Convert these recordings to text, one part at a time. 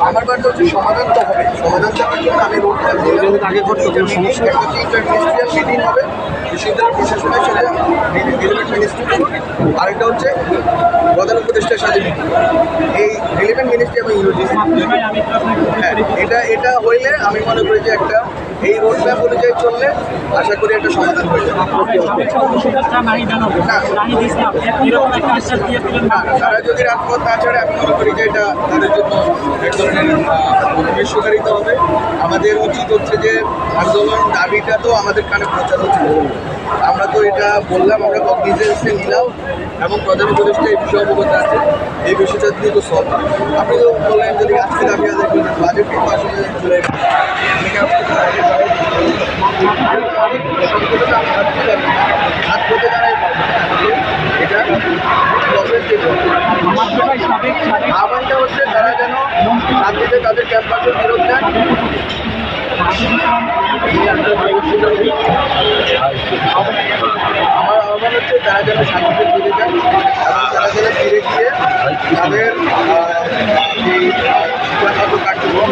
আমার বাড়িতে হচ্ছে সমাধান তো হবে, সমাধান চাওয়ার জন্য আমি রোডটা আগে করতে সমস্যা ইন্টারমিনিস্ট্রিয়াল মিটিং হবে বিশ্ববিদ্যালয় প্রশাসনের সাথে রিলেভেন্ট মিনিস্ট্রি। আরেকটা হচ্ছে প্রধান উপদেষ্টার সাথে মিটিং। এই রিলেভেন্ট মিনিস্ট্রি এবং ইউনিভার্সিটি, হ্যাঁ, এটা হইলে আমি মনে করি যে একটা এই রোড ম্যাপ অনুযায়ী চললে আশা করি একটা সমাধান হয়ে যাবে। তারা যদি রাজপথ না ছাড়ে আমি মনে করি যে এটা তাদের জন্য এক ধরনের বিশ্বকারিতা হবে। আমাদের উচিত হচ্ছে যে আন্দোলন দাবিটা তো আমাদের কানে পৌঁছানো ছিল, আমরা তো এটা বললাম, আমরা কগনিজেন্সে নিলাম এবং প্রধান উপদেষ্টা এই বিষয়ে অবগত আছে। এই বিষয়টা দিয়ে তো সলভ, আপনি তো বললেন যদি আজকে দাবি আদায় করবেন, বাজেট কিন্তু আসলে জুলাই এটা আহ্বানটা হচ্ছে তারা যেন শান্তিতে তাদের ক্যাম্পাসে ফেরত দেন। আমার আহ্বান হচ্ছে তারা যেন শান্তিতে ফিরে যান এবং তারা যেন ফিরে গিয়ে তাদের যে কার্যক্রম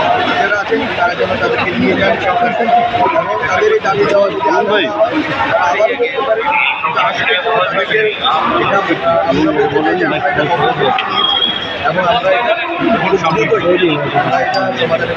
আমাদের যারা আছেন তারা যেন তাদেরকে নিয়ে যান এবং তাদের এই দাবি দেওয়া যদি আবার করতে পারে। আসলে তাদেরকে এটা আমরা বলতে চাই যে আমরা এটা নিয়েছি এবং আমরা এটা সমাধানের